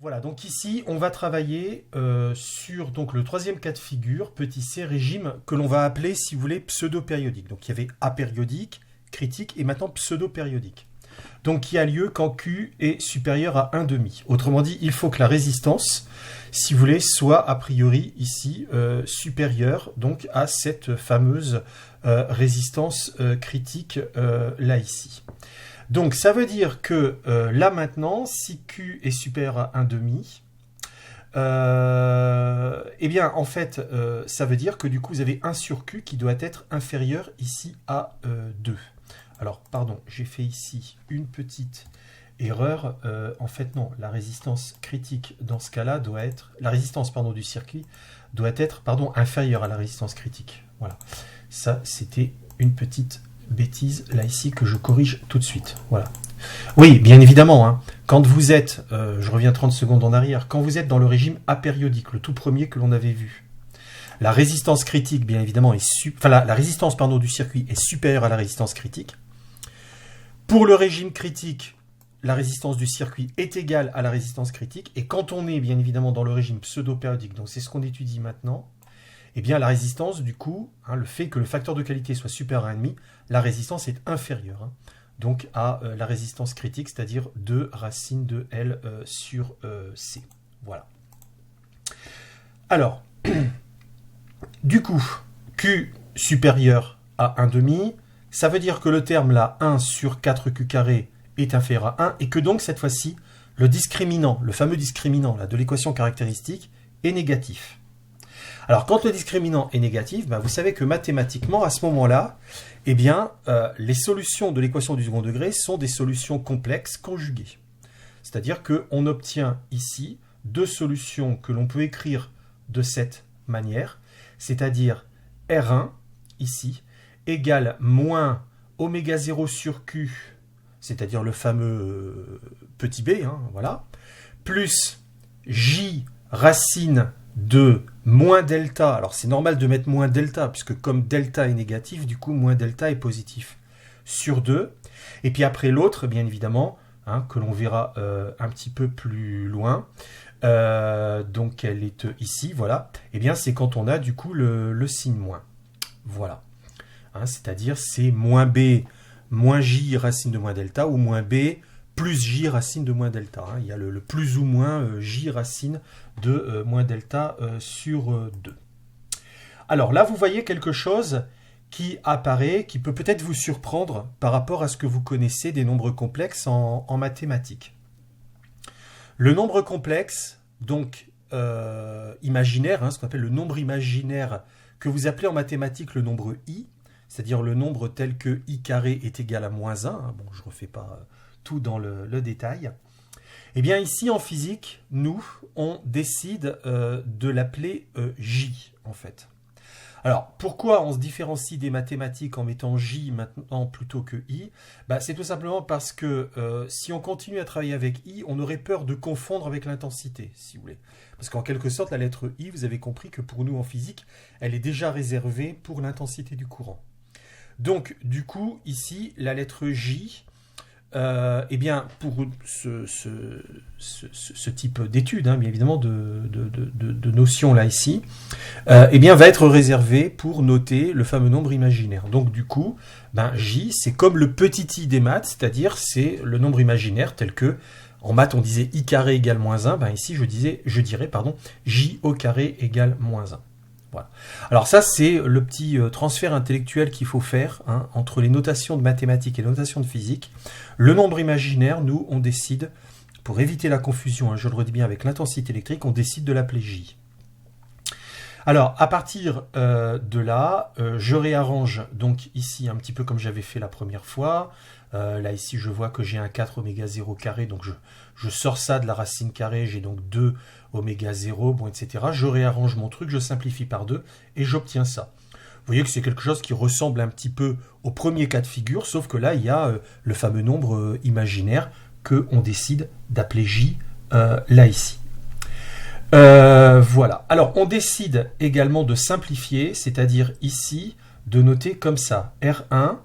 Voilà, donc ici, on va travailler sur donc, le troisième cas de figure, petit c, régime que l'on va appeler, si vous voulez, pseudo-périodique. Donc il y avait apériodique, critique et maintenant pseudo-périodique. Donc qui a lieu quand Q est supérieur à 1,5. Autrement dit, il faut que la résistance, si vous voulez, soit a priori ici supérieure donc, à cette fameuse résistance critique là ici. Donc ça veut dire que là maintenant, si Q est supérieur à 1,5, eh bien en fait, ça veut dire que du coup vous avez 1 sur Q qui doit être inférieur ici à 2. Alors pardon, j'ai fait ici une petite erreur. En fait non, la résistance critique dans ce cas-là doit être, la résistance pardon, du circuit doit être inférieure à la résistance critique. Voilà, ça c'était une petite bêtise là ici que je corrige tout de suite. Voilà. Oui, bien évidemment, hein, quand vous êtes, je reviens 30 secondes en arrière, quand vous êtes dans le régime apériodique, le tout premier que l'on avait vu, la résistance critique, bien évidemment, la résistance du circuit est supérieure à la résistance critique. Pour le régime critique, la résistance du circuit est égale à la résistance critique. Et quand on est, bien évidemment, dans le régime pseudo-périodique, donc c'est ce qu'on étudie maintenant, eh bien la résistance, du coup, hein, le fait que le facteur de qualité soit supérieur à 1,5, la résistance est inférieure hein, donc à la résistance critique, c'est-à-dire 2 racine de L sur C. Voilà. Alors, du coup, Q supérieur à 1,5, ça veut dire que le terme là, 1 sur 4Q carré est inférieur à 1, et que donc cette fois-ci, le discriminant, le fameux discriminant là, de l'équation caractéristique, est négatif. Alors, quand le discriminant est négatif, vous savez que mathématiquement, à ce moment-là, eh bien, les solutions de l'équation du second degré sont des solutions complexes conjuguées. C'est-à-dire qu'on obtient ici deux solutions que l'on peut écrire de cette manière, c'est-à-dire R1, ici, égale moins oméga 0 sur Q, c'est-à-dire le fameux petit b, hein, voilà, plus J racine de moins delta. Alors c'est normal de mettre moins delta, puisque comme delta est négatif, du coup moins delta est positif, sur 2. Et puis après l'autre, bien évidemment, hein, que l'on verra un petit peu plus loin, donc elle est ici, voilà, et bien c'est quand on a du coup le signe moins. Voilà. Hein, c'est-à-dire c'est moins b, moins j racine de moins delta, ou moins b plus j racine de moins delta. Hein. Il y a le plus ou moins j racine de moins delta sur 2. Alors là, vous voyez quelque chose qui apparaît, qui peut peut-être vous surprendre par rapport à ce que vous connaissez des nombres complexes en mathématiques. Le nombre complexe, donc imaginaire, hein, ce qu'on appelle le nombre imaginaire, que vous appelez en mathématiques le nombre i, c'est-à-dire le nombre tel que i carré est égal à moins 1, hein, bon, je ne refais pas tout dans le détail, eh bien ici en physique, nous, on décide de l'appeler J, en fait. Alors, pourquoi on se différencie des mathématiques en mettant J maintenant plutôt que I? C'est tout simplement parce que si on continue à travailler avec I, on aurait peur de confondre avec l'intensité, si vous voulez. Parce qu'en quelque sorte, la lettre I, vous avez compris que pour nous en physique, elle est déjà réservée pour l'intensité du courant. Donc, du coup, ici, la lettre J, eh bien, pour ce type d'études, hein, bien évidemment, de notions là ici, eh bien, va être réservé pour noter le fameux nombre imaginaire. Donc, du coup, J, c'est comme le petit i des maths, c'est-à-dire c'est le nombre imaginaire tel que, en maths, on disait i carré égale moins 1, ici, je dirais, j au carré égale moins 1. Voilà. Alors ça, c'est le petit transfert intellectuel qu'il faut faire hein, entre les notations de mathématiques et les notations de physique. Le nombre imaginaire, nous, on décide, pour éviter la confusion, hein, je le redis bien, avec l'intensité électrique, on décide de l'appeler J. Alors, à partir de là, je réarrange donc ici un petit peu comme j'avais fait la première fois. Là, ici, je vois que j'ai un 4 oméga 0 carré, donc je sors ça de la racine carrée, j'ai donc 2 oméga 0, bon, etc. Je réarrange mon truc, je simplifie par 2, et j'obtiens ça. Vous voyez que c'est quelque chose qui ressemble un petit peu au premier cas de figure, sauf que là, il y a le fameux nombre imaginaire qu'on décide d'appeler J, là, ici. Voilà. Alors, on décide également de simplifier, c'est-à-dire ici, de noter comme ça, R1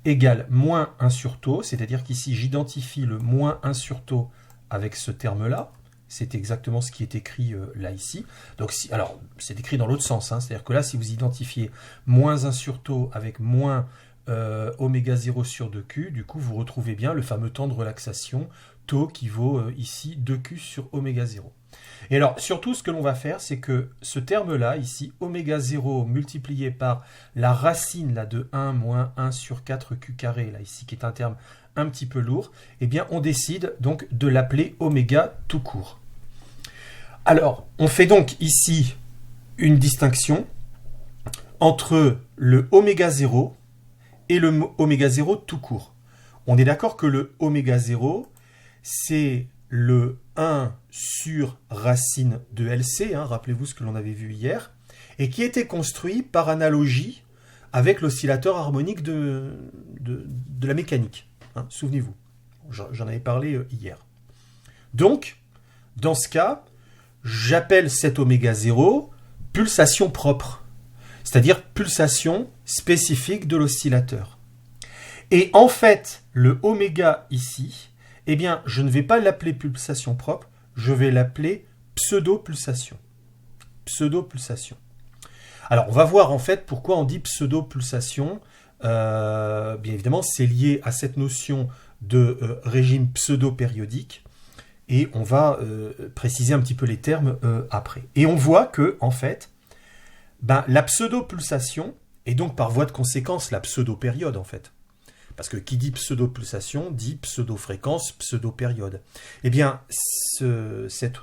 égale moins 1 sur tau, c'est-à-dire qu'ici, j'identifie le moins 1 sur tau avec ce terme-là, C'est exactement ce qui est écrit là, ici. Donc, alors, c'est écrit dans l'autre sens. Hein, c'est-à-dire que là, si vous identifiez moins 1 sur tau avec moins oméga 0 sur 2Q, du coup, vous retrouvez bien le fameux temps de relaxation, tau qui vaut ici 2Q sur oméga 0. Et alors, surtout, ce que l'on va faire, c'est que ce terme-là, ici, oméga 0 multiplié par la racine là, de 1 moins 1 sur 4Q carré, là, ici, qui est un terme un petit peu lourd, eh bien, on décide donc de l'appeler oméga tout court. Alors, on fait donc ici une distinction entre le oméga 0 et le oméga 0 tout court. On est d'accord que le oméga 0, c'est le 1 sur racine de LC, hein, rappelez-vous ce que l'on avait vu hier, et qui était construit par analogie avec l'oscillateur harmonique de la mécanique. Hein, souvenez-vous, j'en avais parlé hier. Donc, dans ce cas, j'appelle cet oméga 0 pulsation propre, c'est-à-dire pulsation spécifique de l'oscillateur. Et en fait, le oméga ici, eh bien, je ne vais pas l'appeler pulsation propre, je vais l'appeler pseudo-pulsation. Pseudo-pulsation. Alors, on va voir en fait pourquoi on dit pseudo-pulsation. Bien évidemment, c'est lié à cette notion de régime pseudo-périodique. Et on va préciser un petit peu les termes après. Et on voit que, en fait, la pseudo-pulsation, et donc par voie de conséquence la pseudo-période, en fait. Parce que qui dit pseudo-pulsation dit pseudo-fréquence, pseudo-période. Eh bien, cette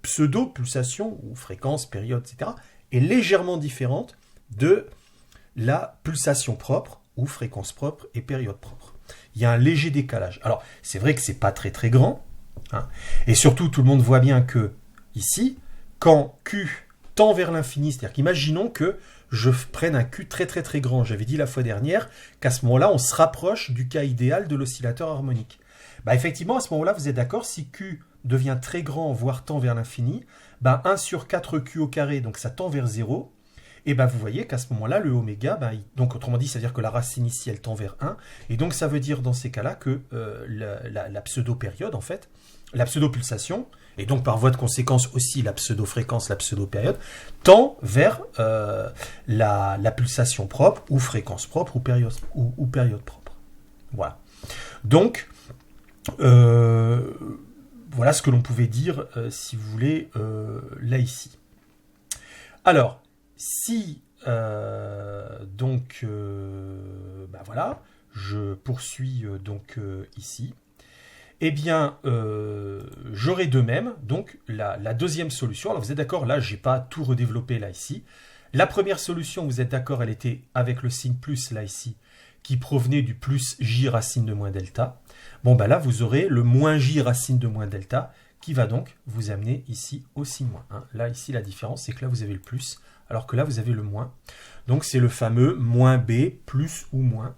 pseudo-pulsation, ou fréquence, période, etc., est légèrement différente de la pulsation propre, ou fréquence propre et période propre. Il y a un léger décalage. Alors, c'est vrai que ce n'est pas très très grand, hein, et surtout, tout le monde voit bien que, ici, quand Q tend vers l'infini, c'est-à-dire qu'imaginons que je prenne un Q très très très grand. J'avais dit la fois dernière qu'à ce moment-là, on se rapproche du cas idéal de l'oscillateur harmonique. Effectivement, à ce moment-là, vous êtes d'accord, si Q devient très grand, voire tend vers l'infini, 1 sur 4Q au carré, donc ça tend vers 0, et vous voyez qu'à ce moment-là, le oméga, donc autrement dit, ça veut dire que la racine ici, elle tend vers 1, et donc ça veut dire dans ces cas-là que la pseudo-période, en fait, la pseudo-pulsation, et donc par voie de conséquence aussi la pseudo-fréquence, la pseudo-période, tend vers la pulsation propre, ou fréquence propre, ou période propre. Voilà. Donc, voilà ce que l'on pouvait dire, si vous voulez, là, ici. Alors, si, voilà, je poursuis ici, eh bien, j'aurai de même donc la deuxième solution. Alors, vous êtes d'accord, là, je n'ai pas tout redéveloppé là, ici. La première solution, vous êtes d'accord, elle était avec le signe plus, là, ici, qui provenait du plus j racine de moins delta. Bon, là, vous aurez le moins j racine de moins delta, qui va donc vous amener ici au signe moins. Hein. Là, ici, la différence, c'est que là, vous avez le plus, alors que là, vous avez le moins. Donc, c'est le fameux moins b, plus ou moins.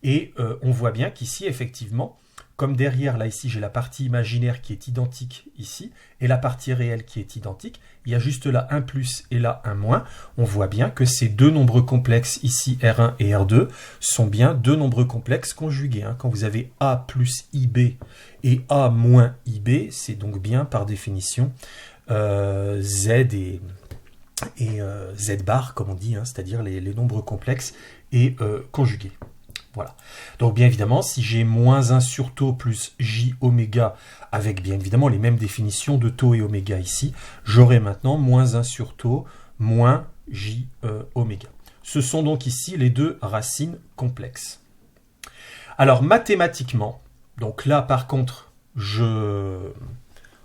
Et on voit bien qu'ici, effectivement, comme derrière, là, ici, j'ai la partie imaginaire qui est identique ici, et la partie réelle qui est identique, il y a juste là un plus et là un moins. On voit bien que ces deux nombres complexes, ici R1 et R2, sont bien deux nombres complexes conjugués. Hein. Quand vous avez A plus IB et A moins IB, c'est donc bien, par définition, Z et Z bar, comme on dit, hein, c'est-à-dire les nombres complexes et conjugués. Voilà. Donc bien évidemment, si j'ai moins 1 sur tau plus j oméga, avec bien évidemment les mêmes définitions de tau et oméga ici, j'aurai maintenant moins 1 sur tau moins j oméga. Ce sont donc ici les deux racines complexes. Alors mathématiquement, donc là par contre, je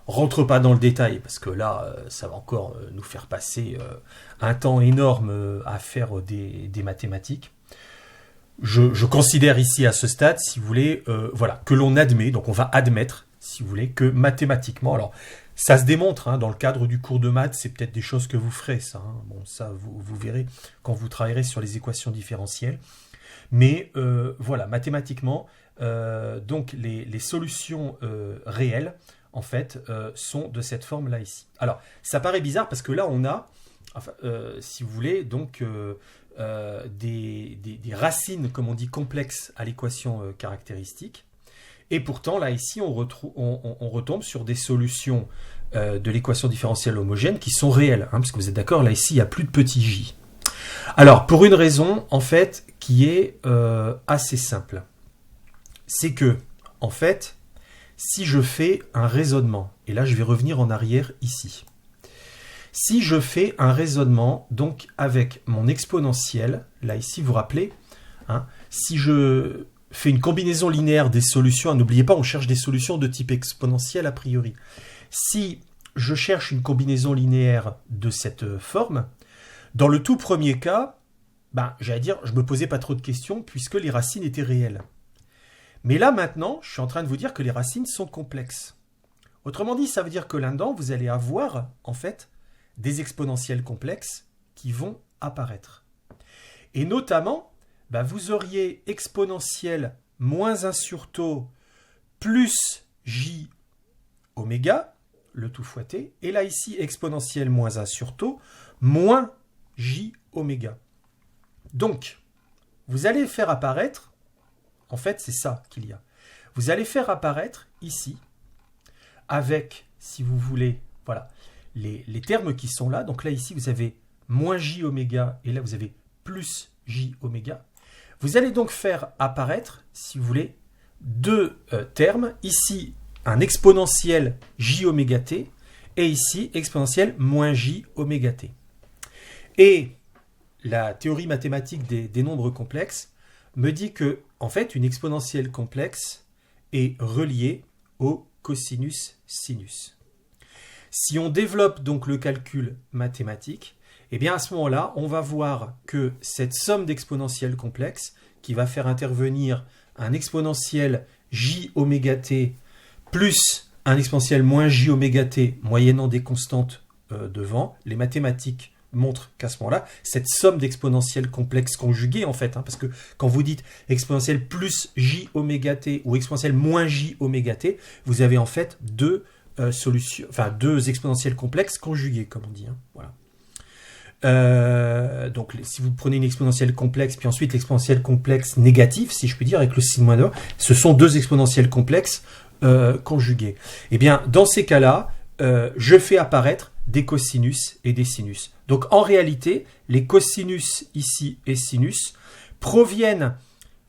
rentre pas dans le détail, parce que là, ça va encore nous faire passer un temps énorme à faire des mathématiques. Je considère ici à ce stade, si vous voulez, voilà, que l'on admet, donc on va admettre, si vous voulez, que mathématiquement, alors ça se démontre, hein, dans le cadre du cours de maths, c'est peut-être des choses que vous ferez, ça, hein, bon, ça vous verrez quand vous travaillerez sur les équations différentielles, mais voilà, mathématiquement, donc les solutions réelles, en fait, sont de cette forme-là ici. Alors, ça paraît bizarre parce que là, on a, enfin, si vous voulez, donc des racines, comme on dit, complexes à l'équation caractéristique. Et pourtant, là, ici, on retombe sur des solutions de l'équation différentielle homogène qui sont réelles. Hein, parce que vous êtes d'accord, là, ici, il n'y a plus de petit j. Alors, pour une raison, en fait, qui est assez simple. C'est que, en fait, si je fais un raisonnement, et là, je vais revenir en arrière ici. Si je fais un raisonnement, donc, avec mon exponentielle, là, ici, vous vous rappelez, hein, si je fais une combinaison linéaire des solutions, n'oubliez pas, on cherche des solutions de type exponentiel a priori. Si je cherche une combinaison linéaire de cette forme, dans le tout premier cas, j'allais dire, je ne me posais pas trop de questions puisque les racines étaient réelles. Mais là, maintenant, je suis en train de vous dire que les racines sont complexes. Autrement dit, ça veut dire que là-dedans, vous allez avoir, en fait, des exponentielles complexes qui vont apparaître. Et notamment, vous auriez exponentielle moins 1 sur tau plus j oméga, le tout fois t, et là ici, exponentielle moins 1 sur tau moins j oméga. Donc, vous allez faire apparaître, en fait, c'est ça qu'il y a. Vous allez faire apparaître ici, avec, si vous voulez, voilà, les termes qui sont là. Donc là, ici, vous avez moins j oméga, et là, vous avez plus j oméga. Vous allez donc faire apparaître, si vous voulez, deux termes. Ici, un exponentiel j oméga t, et ici, exponentiel moins j oméga t. Et la théorie mathématique des nombres complexes me dit que, en fait, une exponentielle complexe est reliée au cosinus sinus. Si on développe donc le calcul mathématique, eh bien à ce moment-là, on va voir que cette somme d'exponentielles complexes qui va faire intervenir un exponentiel j oméga t plus un exponentiel moins j oméga t moyennant des constantes devant, les mathématiques montrent qu'à ce moment-là, cette somme d'exponentielles complexes conjuguées, en fait, parce que quand vous dites exponentielle plus j oméga t ou exponentielle moins j oméga t, vous avez en fait deux exponentielles complexes conjuguées, comme on dit. Voilà. Donc, si vous prenez une exponentielle complexe, puis ensuite l'exponentielle complexe négative, si je puis dire, avec le signe moins 2, ce sont deux exponentielles complexes conjuguées. Eh bien, dans ces cas-là, je fais apparaître des cosinus et des sinus. Donc, en réalité, les cosinus ici et sinus proviennent,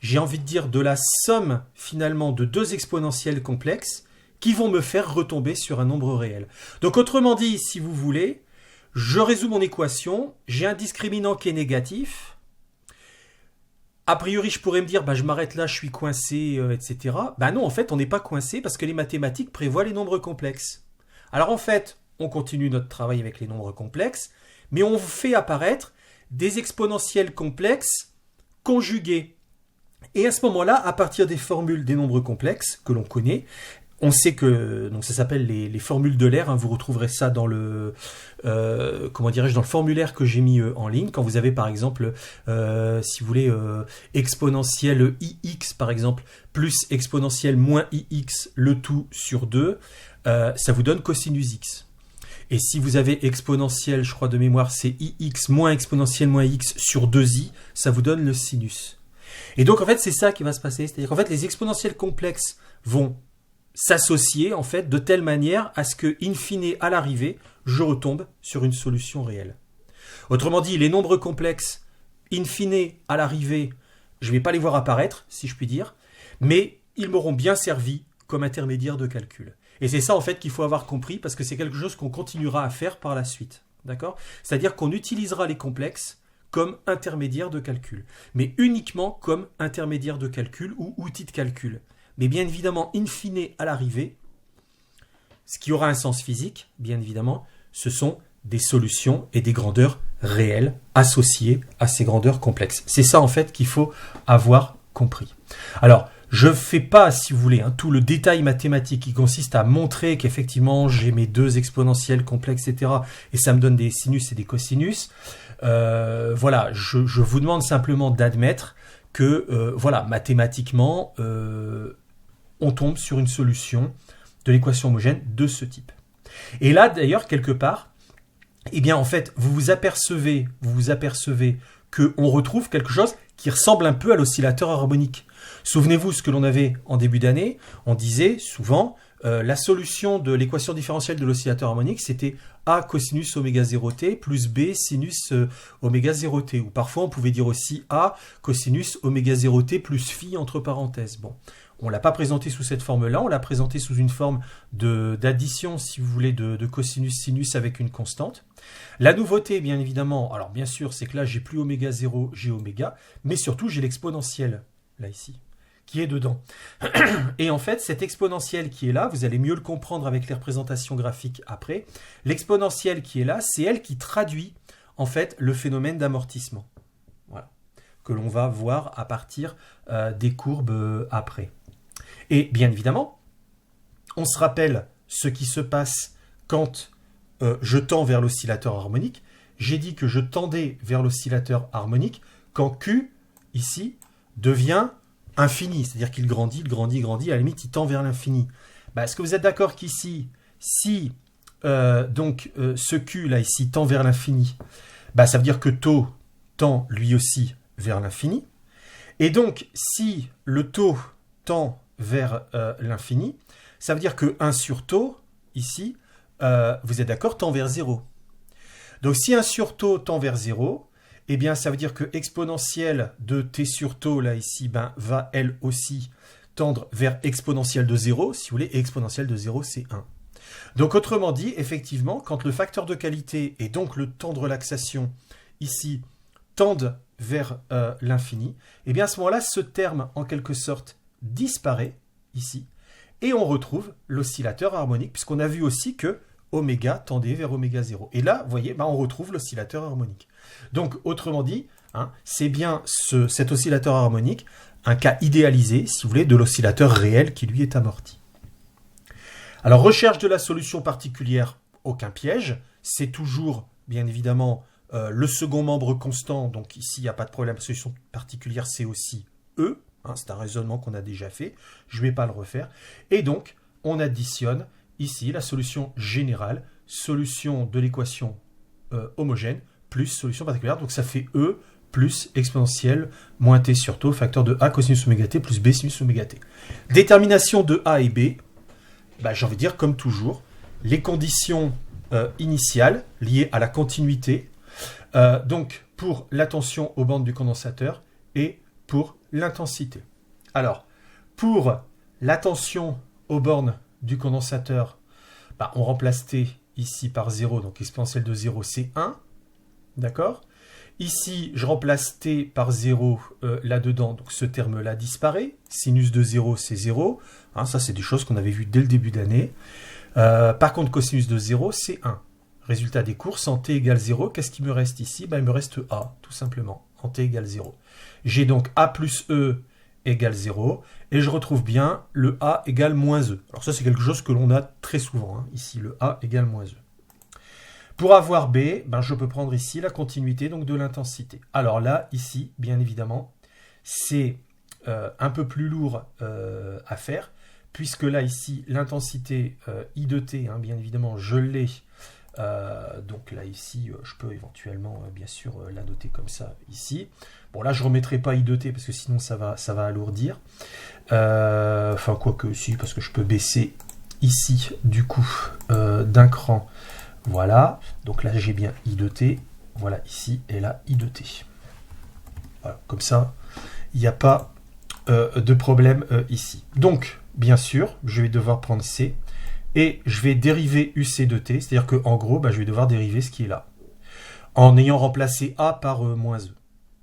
j'ai envie de dire, de la somme, finalement, de deux exponentielles complexes qui vont me faire retomber sur un nombre réel. Donc, autrement dit, si vous voulez, je résous mon équation, j'ai un discriminant qui est négatif. A priori, je pourrais me dire, je m'arrête là, je suis coincé, etc. Non, en fait, on n'est pas coincé parce que les mathématiques prévoient les nombres complexes. Alors, en fait, on continue notre travail avec les nombres complexes, mais on fait apparaître des exponentielles complexes conjuguées. Et à ce moment-là, à partir des formules des nombres complexes que l'on connaît, on sait que donc ça s'appelle les formules d'Euler. Vous retrouverez ça dans le dans le formulaire que j'ai mis en ligne. Quand vous avez par exemple, si vous voulez, exponentielle ix par exemple plus exponentielle moins ix le tout sur 2, ça vous donne cosinus x. Et si vous avez exponentielle, je crois de mémoire, c'est ix moins exponentielle moins x sur 2i, ça vous donne le sinus. Et donc en fait c'est ça qui va se passer, c'est-à-dire qu'en fait les exponentielles complexes vont s'associer en fait de telle manière à ce que, in fine, à l'arrivée, je retombe sur une solution réelle. Autrement dit, les nombres complexes, in fine, à l'arrivée, je ne vais pas les voir apparaître, si je puis dire, mais ils m'auront bien servi comme intermédiaire de calcul. Et c'est ça en fait qu'il faut avoir compris, parce que c'est quelque chose qu'on continuera à faire par la suite. D'accord ? C'est-à-dire qu'on utilisera les complexes comme intermédiaire de calcul, mais uniquement comme intermédiaire de calcul ou outil de calcul. Mais bien évidemment, in fine, à l'arrivée, ce qui aura un sens physique, bien évidemment, ce sont des solutions et des grandeurs réelles associées à ces grandeurs complexes. C'est ça, en fait, qu'il faut avoir compris. Alors, je ne fais pas, si vous voulez, tout le détail mathématique qui consiste à montrer qu'effectivement, j'ai mes deux exponentielles complexes, etc., et ça me donne des sinus et des cosinus. Voilà, je vous demande simplement d'admettre que, mathématiquement, on tombe sur une solution de l'équation homogène de ce type. Et là, d'ailleurs, quelque part, eh bien, en fait, vous vous apercevez qu'on retrouve quelque chose qui ressemble un peu à l'oscillateur harmonique. Souvenez-vous ce que l'on avait en début d'année, on disait souvent la solution de l'équation différentielle de l'oscillateur harmonique, c'était A cosinus oméga 0t plus B sinus oméga 0t. Ou parfois on pouvait dire aussi A cosinus oméga 0t plus phi entre parenthèses. Bon, on ne l'a pas présenté sous cette forme-là, on l'a présenté sous une forme d'addition, si vous voulez, de cosinus-sinus avec une constante. La nouveauté, bien évidemment, alors bien sûr, c'est que là, j'ai plus oméga 0, j'ai oméga, mais surtout, j'ai l'exponentielle, là, ici, qui est dedans. Et en fait, cette exponentielle qui est là, vous allez mieux le comprendre avec les représentations graphiques après, l'exponentielle qui est là, c'est elle qui traduit, en fait, le phénomène d'amortissement. Voilà. Que l'on va voir à partir des courbes après. Et bien évidemment, on se rappelle ce qui se passe quand je tends vers l'oscillateur harmonique. J'ai dit que je tendais vers l'oscillateur harmonique quand Q, ici, devient infini. C'est-à-dire qu'il grandit, il grandit, il grandit. À la limite, il tend vers l'infini. Est-ce que vous êtes d'accord qu'ici, si ce Q, là, ici, tend vers l'infini, ça veut dire que taux tend lui aussi vers l'infini. Et donc, si le taux tend vers l'infini, ça veut dire que 1 sur taux, ici, vous êtes d'accord, tend vers 0. Donc si 1 sur taux tend vers 0, eh bien ça veut dire que exponentielle de t sur taux, là ici, va elle aussi tendre vers exponentielle de 0, si vous voulez, et exponentielle de 0, c'est 1. Donc autrement dit, effectivement, quand le facteur de qualité et donc le temps de relaxation, ici, tendent vers l'infini, eh bien à ce moment-là, ce terme, en quelque sorte, disparaît, ici, et on retrouve l'oscillateur harmonique, puisqu'on a vu aussi que oméga tendait vers oméga 0. Et là, vous voyez, on retrouve l'oscillateur harmonique. Donc, autrement dit, c'est bien cet oscillateur harmonique, un cas idéalisé, si vous voulez, de l'oscillateur réel qui, lui, est amorti. Alors, recherche de la solution particulière, aucun piège. C'est toujours, bien évidemment, le second membre constant. Donc, ici, il n'y a pas de problème. La solution particulière, c'est aussi E. C'est un raisonnement qu'on a déjà fait. Je ne vais pas le refaire. Et donc, on additionne ici la solution générale, solution de l'équation homogène, plus solution particulière. Donc, ça fait E plus exponentielle moins t sur taux, facteur de A cosinus oméga t plus B sinus oméga t. Détermination de A et B, j'ai envie de dire, comme toujours, les conditions initiales liées à la continuité, donc pour la tension aux bandes du condensateur et pour l'intensité. Alors, pour la tension aux bornes du condensateur, on remplace T ici par 0, donc exponentielle de 0, c'est 1. D'accord ? Ici, je remplace T par 0 là-dedans, donc ce terme-là disparaît. Sinus de 0, c'est 0. Ça, c'est des choses qu'on avait vues dès le début d'année. Par contre, cosinus de 0, c'est 1. Résultat des courses, en T égale 0, qu'est-ce qui me reste ici ? Il me reste A, tout simplement, en T égale 0. J'ai donc A plus E égale 0, et je retrouve bien le A égale moins E. Alors ça, c'est quelque chose que l'on a très souvent, ici, le A égale moins E. Pour avoir B, je peux prendre ici la continuité donc de l'intensité. Alors là, ici, bien évidemment, c'est un peu plus lourd à faire, puisque là, ici, l'intensité I de T, bien évidemment, je l'ai. Donc là, ici, je peux éventuellement, bien sûr, la noter comme ça, ici. Bon, là, je ne remettrai pas I de T, parce que sinon, ça va alourdir. Enfin, quoique, si, parce que je peux baisser ici, du coup, d'un cran. Voilà, donc là j'ai bien I de T, voilà ici, et là I de T. Voilà, comme ça, il n'y a pas de problème ici. Donc, bien sûr, je vais devoir prendre C, et je vais dériver UC de T, c'est-à-dire qu'en gros, je vais devoir dériver ce qui est là, en ayant remplacé A par moins E.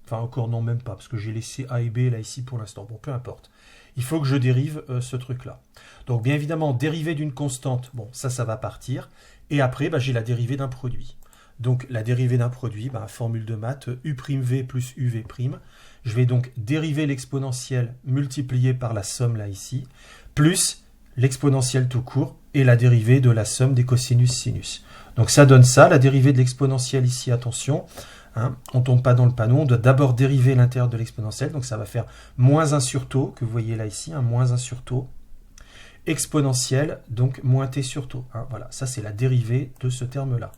Enfin, encore non, même pas, parce que j'ai laissé A et B là ici pour l'instant, bon, peu importe. Il faut que je dérive ce truc-là. Donc, bien évidemment, dérivée d'une constante, bon, ça va partir. Et après, j'ai la dérivée d'un produit. Donc, la dérivée d'un produit, formule de maths, U'(V plus UV'. Je vais donc dériver l'exponentielle multipliée par la somme, là, ici, plus l'exponentielle tout court et la dérivée de la somme des cosinus-sinus. Donc, ça donne ça, la dérivée de l'exponentielle ici, attention, on ne tombe pas dans le panneau, on doit d'abord dériver l'intérieur de l'exponentielle, donc ça va faire moins 1 sur taux, que vous voyez là, ici, moins 1 sur taux, exponentielle, donc moins t sur taux. Voilà, ça c'est la dérivée de ce terme-là.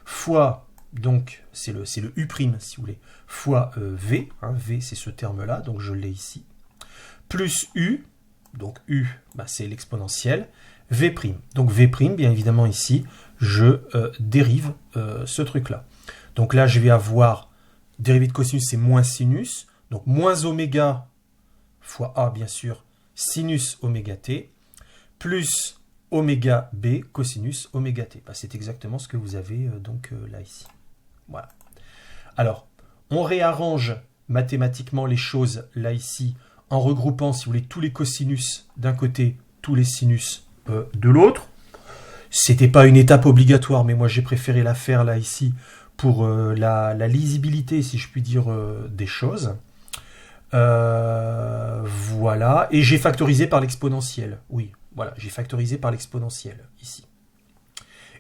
Fois donc c'est le U', si vous voulez, fois V, hein, V c'est ce terme-là, donc je l'ai ici, plus U, donc U, bah, c'est l'exponentielle, V'. Donc V', bien évidemment ici, je dérive ce truc-là. Donc là, je vais avoir, dérivée de cosinus, c'est moins sinus, donc moins oméga fois A, bien sûr, sinus oméga t, plus oméga B, cosinus oméga t. Bah, c'est exactement ce que vous avez donc là, ici. Voilà. Alors, on réarrange mathématiquement les choses là, ici, en regroupant, si vous voulez, tous les cosinus d'un côté, tous les sinus de l'autre. C'était pas une étape obligatoire, mais moi j'ai préféré la faire là, ici, pour la lisibilité, si je puis dire, des choses. Voilà. Et j'ai factorisé par l'exponentielle. Oui, voilà, j'ai factorisé par l'exponentielle, ici.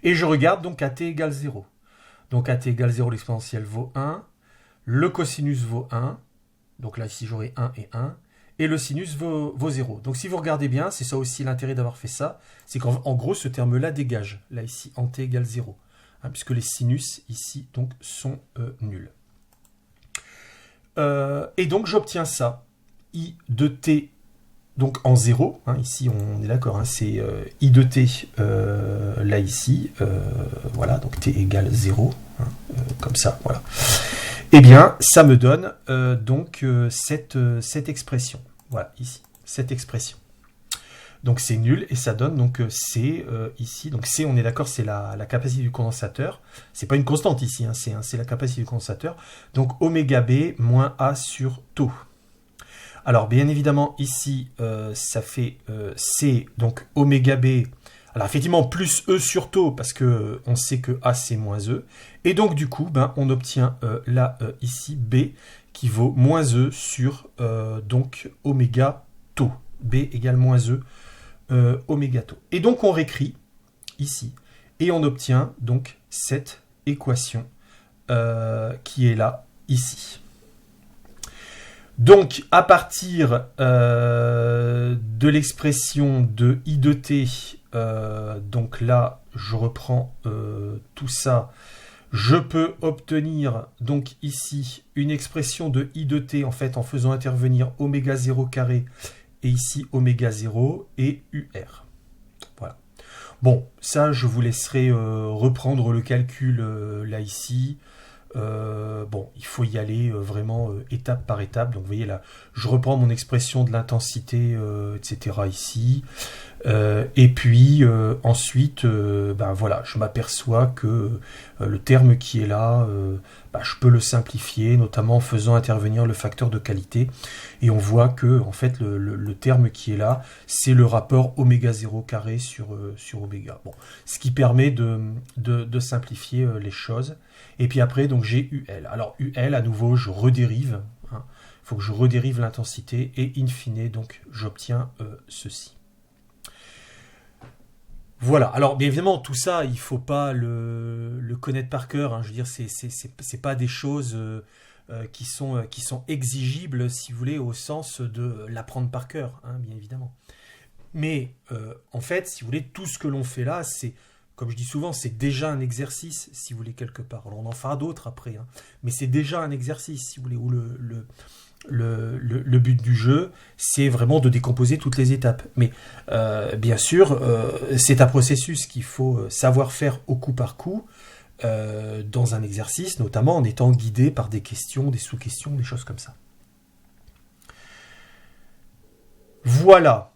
Et je regarde donc à t égale 0. Donc à t égale 0, l'exponentielle vaut 1. Le cosinus vaut 1. Donc là, ici, j'aurai 1 et 1. Et le sinus vaut 0. Donc si vous regardez bien, c'est ça aussi l'intérêt d'avoir fait ça, c'est qu'en gros, ce terme-là dégage, là, ici, en t égale 0. Hein, puisque les sinus, ici, donc, sont nuls. Et donc, j'obtiens ça. I de t, donc en 0. Hein, ici, on est d'accord, hein, c'est I de t, là, ici. Voilà, donc t égale 0. Hein, comme ça, voilà. Eh bien, ça me donne donc cette expression. Voilà, ici, cette expression. Donc, c'est nul et ça donne donc C ici. Donc, C, on est d'accord, c'est la capacité du condensateur. C'est pas une constante ici, hein, c'est la capacité du condensateur. Donc, oméga B moins A sur tau. Alors, bien évidemment, ici, ça fait C, donc oméga B. Alors, effectivement, plus E sur tau, parce qu'on sait que A, c'est moins E. Et donc, du coup, ben, on obtient là, ici, B, qui vaut moins E sur donc oméga tau. B égale moins E oméga tau. Et donc, on réécrit ici. Et on obtient donc cette équation qui est là, ici. Donc, à partir de l'expression de I de t, donc là, je reprends tout ça. Je peux obtenir, donc ici, une expression de I de t, en fait, en faisant intervenir oméga 0 carré, et ici, oméga 0 et UR. Voilà. Bon, ça, je vous laisserai reprendre le calcul là, ici. Bon, il faut y aller vraiment étape par étape. Donc, vous voyez là, je reprends mon expression de l'intensité, etc. ici. Et puis, ensuite, ben voilà, je m'aperçois que le terme qui est là, ben, je peux le simplifier, notamment en faisant intervenir le facteur de qualité. Et on voit que, en fait, le terme qui est là, c'est le rapport oméga 0 carré sur oméga. Bon, ce qui permet de simplifier les choses. Et puis après, donc j'ai UL. Alors UL, à nouveau, je redérive. Hein. Il faut que je redérive l'intensité. Et in fine, donc, j'obtiens ceci. Voilà. Alors, bien évidemment, tout ça, il ne faut pas le connaître par cœur. Hein. Je veux dire, c'est pas des choses qui sont exigibles, si vous voulez, au sens de l'apprendre par cœur, hein, bien évidemment. Mais, en fait, si vous voulez, tout ce que l'on fait là, c'est... Comme je dis souvent, c'est déjà un exercice, si vous voulez, quelque part. Alors, on en fera d'autres après, hein. Mais c'est déjà un exercice, si vous voulez, où le but du jeu, c'est vraiment de décomposer toutes les étapes. Mais, bien sûr, c'est un processus qu'il faut savoir faire au coup par coup, dans un exercice, notamment en étant guidé par des questions, des sous-questions, des choses comme ça. Voilà.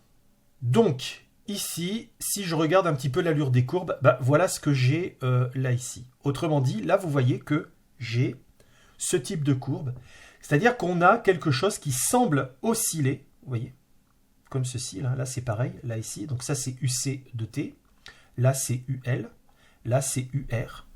Donc... Ici, si je regarde un petit peu l'allure des courbes, ben voilà ce que j'ai là ici. Autrement dit, là, vous voyez que j'ai ce type de courbe. C'est-à-dire qu'on a quelque chose qui semble osciller, vous voyez, comme ceci. Là c'est pareil, là ici. Donc ça, c'est UC de T. Là, c'est UL. Là, c'est UR.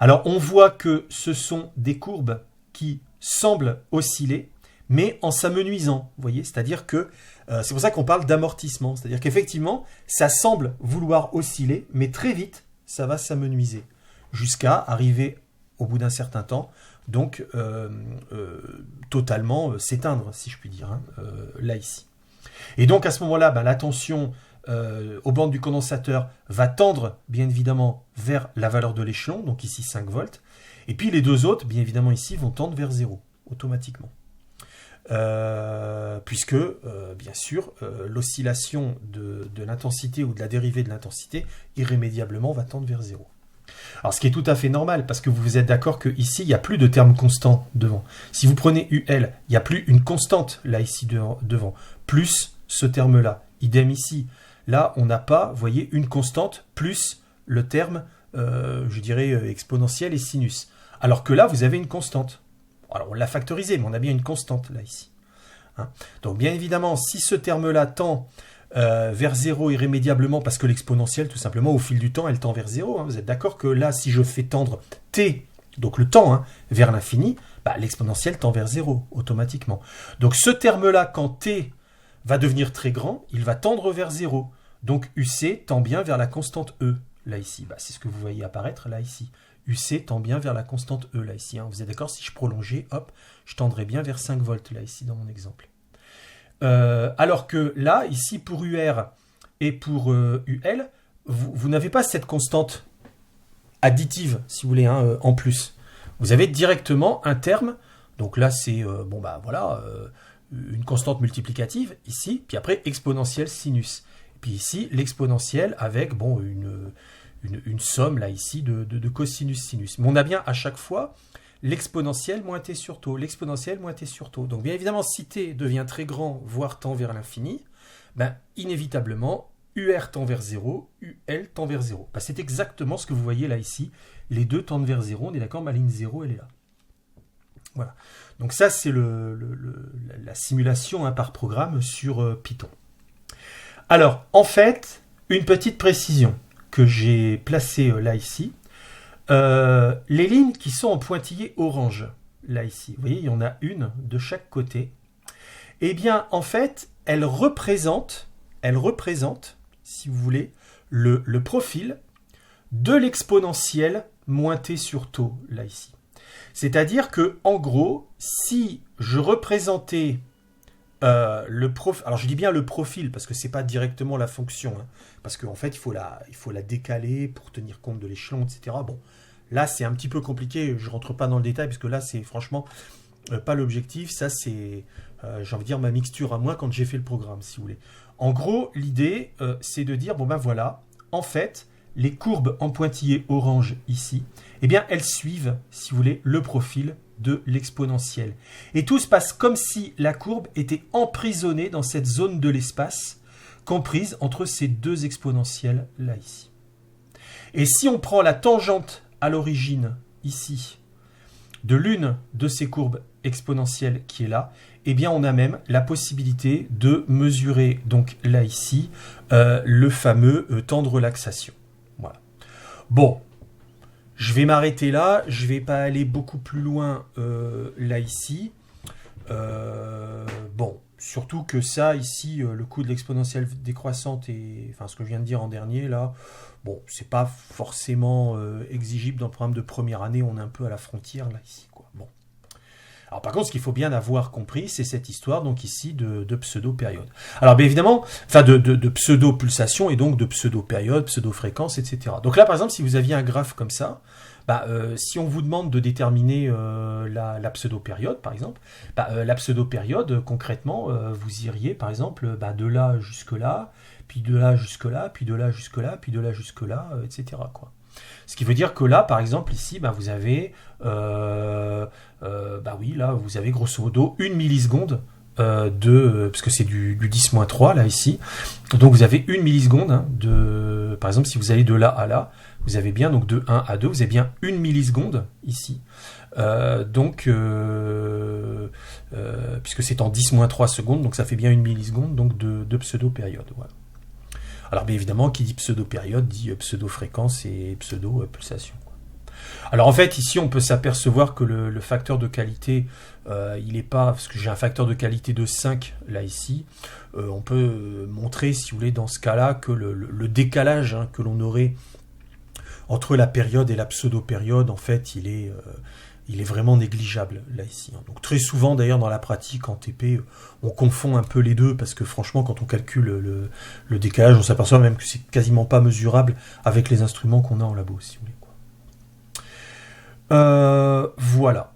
Alors, on voit que ce sont des courbes qui semblent osciller, mais en s'amenuisant, vous voyez, c'est-à-dire que c'est pour ça qu'on parle d'amortissement, c'est-à-dire qu'effectivement, ça semble vouloir osciller, mais très vite, ça va s'amenuiser, jusqu'à arriver au bout d'un certain temps, donc totalement s'éteindre, si je puis dire, hein, là ici. Et donc à ce moment-là, ben, la tension aux bandes du condensateur va tendre, bien évidemment, vers la valeur de l'échelon, donc ici 5 volts, Et puis les deux autres, bien évidemment ici, vont tendre vers 0, automatiquement. Puisque, bien sûr, l'oscillation de l'intensité ou de la dérivée de l'intensité, irrémédiablement, va tendre vers 0. Alors, ce qui est tout à fait normal, parce que vous êtes d'accord qu'ici, il n'y a plus de terme constant devant. Si vous prenez UL, il n'y a plus une constante, là, ici, devant, plus ce terme-là. Idem ici. Là, on n'a pas, vous voyez, une constante, plus le terme, je dirais, exponentiel et sinus. Alors que là, vous avez une constante. Alors, on l'a factorisé, mais on a bien une constante, là, ici. Hein. Donc, bien évidemment, si ce terme-là tend vers 0 irrémédiablement, parce que l'exponentielle, tout simplement, au fil du temps, elle tend vers 0. Hein. Vous êtes d'accord que là, si je fais tendre t, donc le temps, hein, vers l'infini, bah, l'exponentielle tend vers 0, automatiquement. Donc, ce terme-là, quand t va devenir très grand, il va tendre vers 0. Donc, UC tend bien vers la constante E, là, ici. Bah, c'est ce que vous voyez apparaître, là, ici. UC tend bien vers la constante E, là, ici. Hein. Vous êtes d'accord? Si je prolongeais, hop, je tendrais bien vers 5 volts, là, ici, dans mon exemple. Alors que là, ici, pour UR et pour UL, vous n'avez pas cette constante additive, si vous voulez, hein, en plus. Vous avez directement un terme, donc là, c'est, bon, bah, voilà, une constante multiplicative, ici, puis après, exponentielle sinus. Et puis ici, l'exponentielle avec, bon, une somme, là, ici, de cosinus-sinus. Mais on a bien, à chaque fois, l'exponentielle moins t sur tau, l'exponentielle moins t sur tau. Donc bien évidemment, si t devient très grand, voire tend vers l'infini, ben, inévitablement, UR tend vers 0, UL tend vers 0. Ben, c'est exactement ce que vous voyez là ici. Les deux tendent vers 0, on est d'accord, ma ligne 0, elle est là. Voilà. Donc ça, c'est la simulation, hein, par programme sur Python. Alors, en fait, une petite précision que j'ai placée là ici. Les lignes qui sont en pointillé orange, là ici, vous voyez, il y en a une de chaque côté. Eh bien, en fait, elles représentent, si vous voulez, le profil de l'exponentielle moins t sur tau, là ici. C'est-à-dire que, en gros, si je représentais le profil, alors je dis bien le profil parce que c'est pas directement la fonction, hein, parce qu'en fait il faut la décaler pour tenir compte de l'échelon, etc. Bon, là c'est un petit peu compliqué, je rentre pas dans le détail parce que là c'est franchement pas l'objectif, ça c'est, j'ai envie de dire, ma mixture à moi quand j'ai fait le programme, si vous voulez. En gros, l'idée c'est de dire, bon ben voilà, en fait, les courbes en pointillé orange ici, eh bien elles suivent, si vous voulez, le profil de l'exponentielle. Et tout se passe comme si la courbe était emprisonnée dans cette zone de l'espace comprise entre ces deux exponentielles là ici. Et si on prend la tangente à l'origine ici de l'une de ces courbes exponentielles qui est là, eh bien on a même la possibilité de mesurer donc là ici le fameux temps de relaxation. Voilà. Bon. Je vais m'arrêter là, je ne vais pas aller beaucoup plus loin là ici. Bon, surtout que ça, ici, le coût de l'exponentielle décroissante, et enfin ce que je viens de dire en dernier, là, bon, c'est pas forcément exigible dans le programme de première année, on est un peu à la frontière là ici, quoi. Bon. Alors par contre, ce qu'il faut bien avoir compris, c'est cette histoire donc ici de pseudo-période. Alors bien évidemment, enfin de pseudo-pulsation et donc de pseudo-période, pseudo-fréquence, etc. Donc là par exemple, si vous aviez un graphe comme ça, bah, si on vous demande de déterminer la pseudo-période par exemple, bah, la pseudo-période concrètement, vous iriez par exemple bah, de là jusque là, puis de là jusque là, puis de là jusque là, puis de là jusque là, etc. quoi. Ce qui veut dire que là, par exemple, ici, bah, vous avez, bah oui, là, vous avez grosso modo 1 milliseconde parce que c'est du 10-3 là ici. Donc vous avez 1 milliseconde hein, par exemple, si vous allez de là à là, vous avez bien donc de 1 à 2, vous avez bien 1 milliseconde ici. Puisque c'est en 10-3 secondes, donc ça fait bien 1 milliseconde donc de pseudo-période. Voilà. Alors bien évidemment, qui dit pseudo-période dit pseudo-fréquence et pseudo-pulsation. Alors en fait, ici, on peut s'apercevoir que le facteur de qualité, il n'est pas... Parce que j'ai un facteur de qualité de 5, là, ici. On peut montrer, si vous voulez, dans ce cas-là, que le décalage hein, que l'on aurait entre la période et la pseudo-période, en fait, il est vraiment négligeable, là, ici. Donc très souvent, d'ailleurs, dans la pratique, en TP, on confond un peu les deux, parce que franchement, quand on calcule le décalage, on s'aperçoit même que c'est quasiment pas mesurable avec les instruments qu'on a en labo, si vous voulez. Voilà.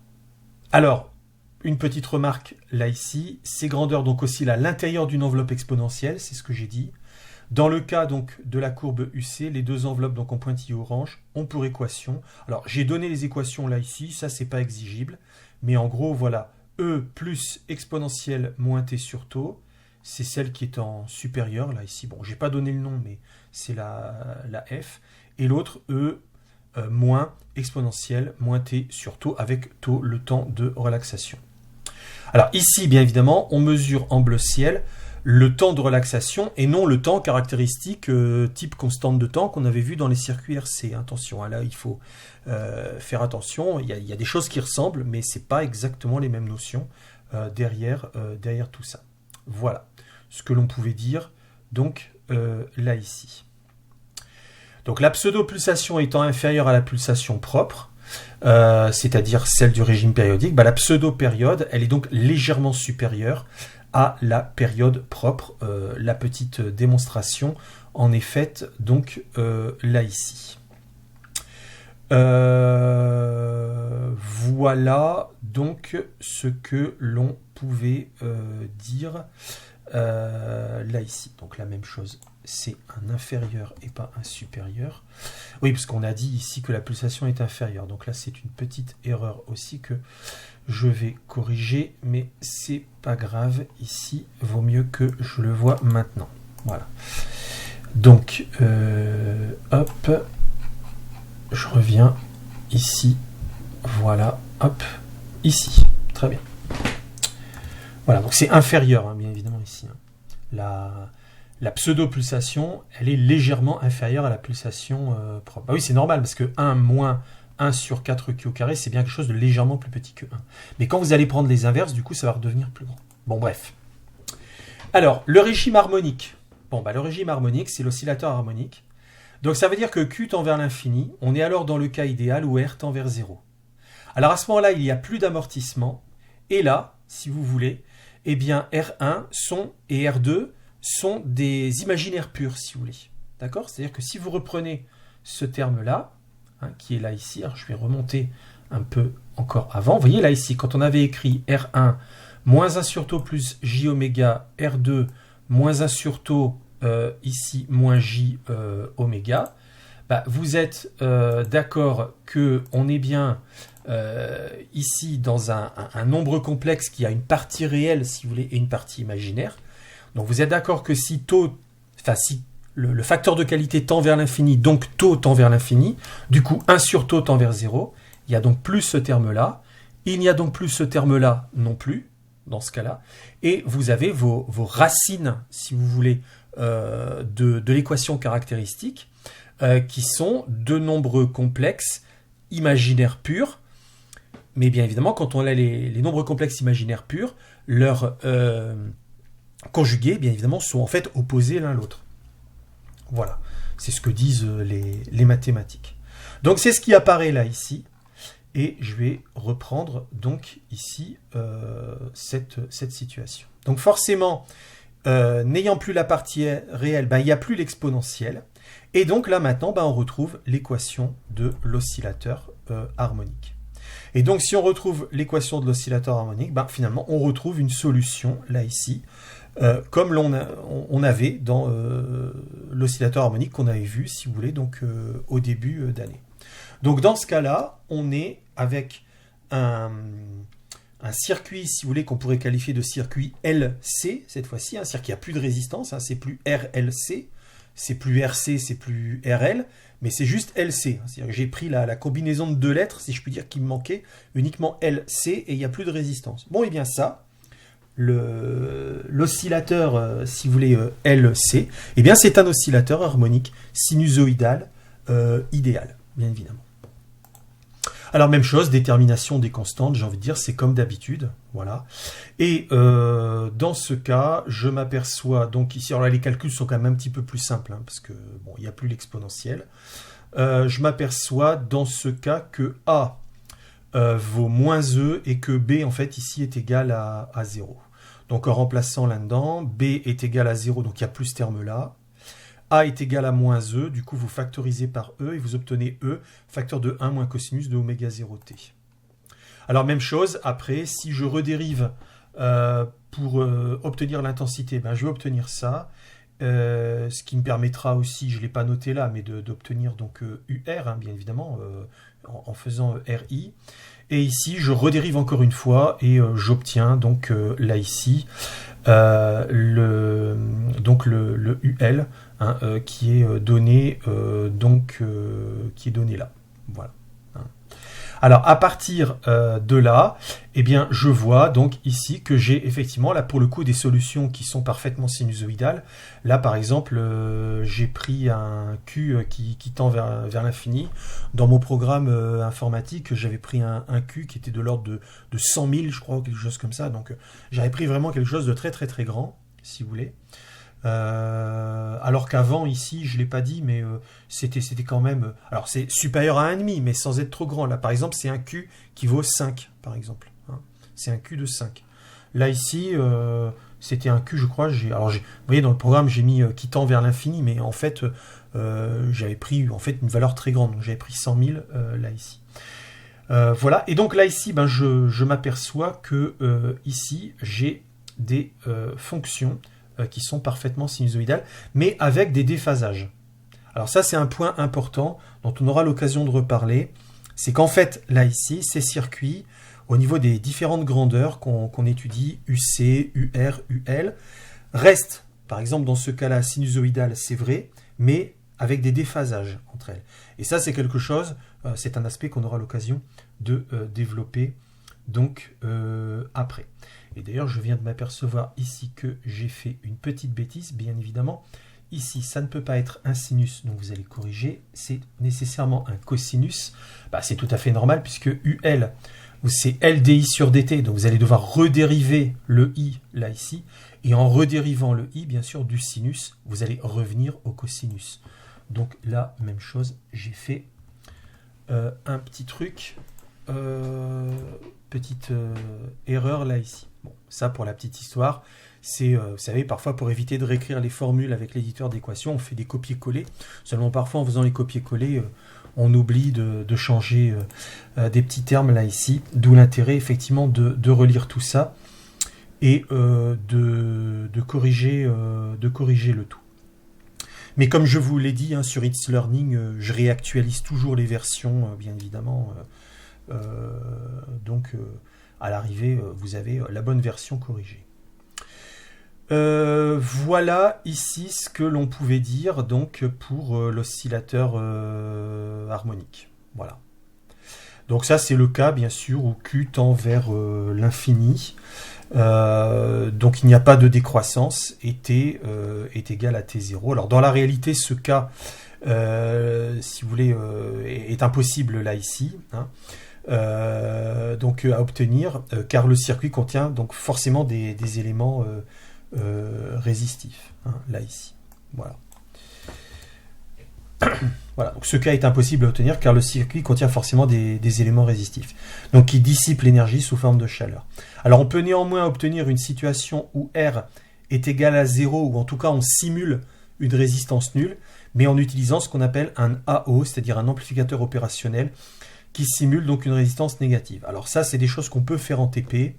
Alors, une petite remarque là ici, ces grandeurs donc oscillent à l'intérieur d'une enveloppe exponentielle, c'est ce que j'ai dit. Dans le cas donc de la courbe UC, les deux enveloppes donc en pointillé orange ont pour équation. Alors j'ai donné les équations là ici, ça c'est pas exigible, mais en gros voilà, E plus exponentielle moins t sur tau, c'est celle qui est en supérieur là ici. Bon, j'ai pas donné le nom, mais c'est la F, et l'autre E moins exponentielle moins t sur tau avec tau le temps de relaxation. Alors ici, bien évidemment, on mesure en bleu ciel le temps de relaxation et non le temps caractéristique type constante de temps qu'on avait vu dans les circuits RC. Attention, là il faut faire attention, il y a des choses qui ressemblent, mais ce n'est pas exactement les mêmes notions derrière tout ça. Voilà ce que l'on pouvait dire donc là ici. Donc la pseudo-pulsation étant inférieure à la pulsation propre, c'est-à-dire celle du régime périodique, la pseudo-période, elle est donc légèrement supérieure à la période propre. La petite démonstration en est faite donc là ici. Voilà donc ce que l'on pouvait dire là ici. Donc la même chose, c'est un inférieur et pas un supérieur. Oui, parce qu'on a dit ici que la pulsation est inférieure. Donc là, c'est une petite erreur aussi que je vais corriger, mais c'est pas grave. Ici, vaut mieux que je le vois maintenant. Voilà. Donc, hop, je reviens ici. Voilà, hop, ici. Très bien. Voilà, donc c'est inférieur, hein, bien évidemment, ici. Hein. La pseudo-pulsation, elle est légèrement inférieure à la pulsation propre. Bah oui, c'est normal, parce que 1 moins 1 sur 4q au carré, c'est bien quelque chose de légèrement plus petit que 1. Mais quand vous allez prendre les inverses, du coup, ça va redevenir plus grand. Bon, bref. Alors, le régime harmonique. Bon, le régime harmonique, c'est l'oscillateur harmonique. Donc, ça veut dire que Q tend vers l'infini. On est alors dans le cas idéal où R tend vers 0. Alors, à ce moment-là, il n'y a plus d'amortissement. Et là, si vous voulez, eh bien, R1 et R2 sont des imaginaires purs, si vous voulez. D'accord ? C'est-à-dire que si vous reprenez ce terme-là, hein, qui est là ici, alors je vais remonter un peu encore avant. Vous voyez là ici, quand on avait écrit R1 moins 1 sur tau plus J oméga, R2 moins 1 sur tau, ici moins J oméga, vous êtes d'accord qu'on est bien ici dans un nombre complexe qui a une partie réelle, si vous voulez, et une partie imaginaire. Donc vous êtes d'accord que si si le facteur de qualité tend vers l'infini, donc tau tend vers l'infini, du coup 1 sur tau tend vers 0, il y a donc plus ce terme-là, il n'y a donc plus ce terme-là non plus, dans ce cas-là, et vous avez vos racines, si vous voulez, de l'équation caractéristique, qui sont deux nombres complexes imaginaires purs, mais bien évidemment, quand on a les nombres complexes imaginaires purs, leurs conjugués, bien évidemment, sont en fait opposés l'un l'autre. Voilà, c'est ce que disent les mathématiques. Donc c'est ce qui apparaît là ici, et je vais reprendre donc ici cette situation. Donc forcément, n'ayant plus la partie réelle, il n'y a plus l'exponentielle, et donc là maintenant, on retrouve l'équation de l'oscillateur harmonique. Et donc si on retrouve l'équation de l'oscillateur harmonique, finalement on retrouve une solution là ici, comme on avait dans l'oscillateur harmonique qu'on avait vu, si vous voulez, donc au début d'année. Donc dans ce cas-là, on est avec un circuit, si vous voulez, qu'on pourrait qualifier de circuit LC, cette fois-ci, un circuit qui n'a plus de résistance, c'est plus RLC, c'est plus RC, c'est plus RL, mais c'est juste LC. C'est-à-dire que j'ai pris la combinaison de deux lettres, si je puis dire, qui me manquait, uniquement LC, et il n'y a plus de résistance. Bon, et bien ça, l'oscillateur, si vous voulez, LC, eh bien c'est un oscillateur harmonique sinusoïdal idéal, bien évidemment. Alors même chose, détermination des constantes, j'ai envie de dire, c'est comme d'habitude, voilà. Et dans ce cas, je m'aperçois donc ici, alors là les calculs sont quand même un petit peu plus simples, parce que bon, il n'y a plus l'exponentielle. Je m'aperçois dans ce cas que A vaut moins E et que B en fait ici est égal à 0. Donc en remplaçant là-dedans, B est égal à 0, donc il n'y a plus ce terme-là. A est égal à moins E, du coup vous factorisez par E et vous obtenez E, facteur de 1 moins cosinus de oméga 0t. Alors même chose, après, si je redérive pour obtenir l'intensité, ben, je vais obtenir ça, ce qui me permettra aussi, je ne l'ai pas noté là, mais d'obtenir donc UR, hein, bien évidemment, en faisant RI. Et ici, je redérive encore une fois et j'obtiens donc là ici le UL, hein, qui est donné qui est donné là. Voilà. Alors, à partir de là, eh bien, je vois donc ici que j'ai effectivement, là, pour le coup, des solutions qui sont parfaitement sinusoïdales. Là, par exemple, j'ai pris un Q qui tend vers l'infini. Dans mon programme informatique, j'avais pris un Q qui était de l'ordre de 100 000, je crois, ou quelque chose comme ça. Donc, j'avais pris vraiment quelque chose de très, très, très grand, si vous voulez. Alors qu'avant ici je l'ai pas dit mais c'était quand même alors c'est supérieur à 1,5 mais sans être trop grand. Là par exemple c'est un Q qui vaut 5 par exemple, hein. C'est un Q de 5. Là ici c'était un Q je crois, vous voyez dans le programme j'ai mis qui tend vers l'infini mais en fait j'avais pris en fait une valeur très grande, donc j'avais pris 100 000 là ici. Voilà, et donc là ici ben, je m'aperçois que ici j'ai des fonctions qui sont parfaitement sinusoïdales, mais avec des déphasages. Alors ça, c'est un point important dont on aura l'occasion de reparler. C'est qu'en fait, là, ici, ces circuits, au niveau des différentes grandeurs qu'on étudie, UC, UR, UL, restent, par exemple, dans ce cas-là, sinusoïdales, c'est vrai, mais avec des déphasages entre elles. Et ça, c'est quelque chose, c'est un aspect qu'on aura l'occasion de développer donc après. Et d'ailleurs, je viens de m'apercevoir ici que j'ai fait une petite bêtise, bien évidemment. Ici, ça ne peut pas être un sinus, donc vous allez corriger. C'est nécessairement un cosinus. Bah, c'est tout à fait normal, puisque UL, c'est LDI sur DT, donc vous allez devoir redériver le I, là, ici. Et en redérivant le I, bien sûr, du sinus, vous allez revenir au cosinus. Donc là, même chose, j'ai fait un petit truc, petite erreur, là, ici. Bon, ça pour la petite histoire, c'est, vous savez, parfois pour éviter de réécrire les formules avec l'éditeur d'équations, on fait des copier-coller. Seulement parfois en faisant les copier-coller, on oublie de changer des petits termes là ici, d'où l'intérêt effectivement de relire tout ça et de corriger le tout. Mais comme je vous l'ai dit, hein, sur It's Learning, je réactualise toujours les versions, bien évidemment. Donc à l'arrivée, vous avez la bonne version corrigée. Voilà ici ce que l'on pouvait dire donc pour l'oscillateur harmonique. Voilà. Donc ça c'est le cas bien sûr où Q tend vers l'infini. Donc il n'y a pas de décroissance et T est égal à T0. Alors dans la réalité ce cas, si vous voulez, est impossible là ici. Hein. Donc à obtenir car le circuit contient donc forcément des éléments résistifs, hein, là ici. Voilà. Voilà, donc ce cas est impossible à obtenir car le circuit contient forcément des éléments résistifs, donc qui dissipent l'énergie sous forme de chaleur. Alors on peut néanmoins obtenir une situation où R est égal à 0, ou en tout cas on simule une résistance nulle, mais en utilisant ce qu'on appelle un AO, c'est-à-dire un amplificateur opérationnel, qui simule donc une résistance négative. Alors ça, c'est des choses qu'on peut faire en TP.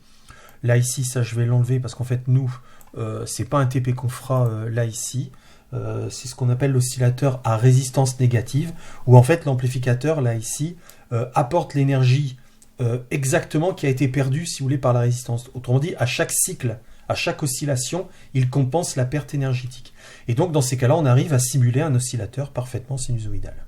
Là, ici, ça, je vais l'enlever parce qu'en fait, nous, c'est pas un TP qu'on fera là, ici. C'est ce qu'on appelle l'oscillateur à résistance négative, où en fait, l'amplificateur, là, ici, apporte l'énergie exactement qui a été perdue, si vous voulez, par la résistance. Autrement dit, à chaque cycle, à chaque oscillation, il compense la perte énergétique. Et donc, dans ces cas-là, on arrive à simuler un oscillateur parfaitement sinusoïdal.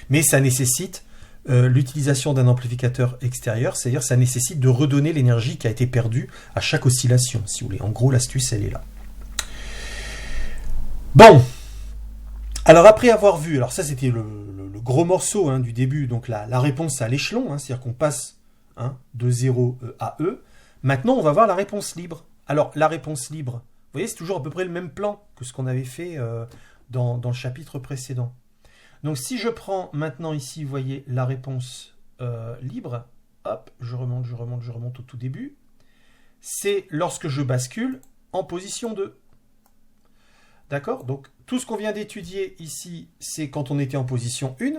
Mais ça nécessite l'utilisation d'un amplificateur extérieur, c'est-à-dire ça nécessite de redonner l'énergie qui a été perdue à chaque oscillation, si vous voulez. En gros, l'astuce, elle est là. Bon, alors après avoir vu, alors ça c'était le gros morceau hein, du début, donc la réponse à l'échelon, hein, c'est-à-dire qu'on passe hein, de 0 à E. Maintenant, on va voir la réponse libre. Alors, la réponse libre, vous voyez, c'est toujours à peu près le même plan que ce qu'on avait fait dans le chapitre précédent. Donc si je prends maintenant ici, vous voyez, la réponse libre, hop, je remonte au tout début, c'est lorsque je bascule en position 2. D'accord? Donc, tout ce qu'on vient d'étudier ici, c'est quand on était en position 1,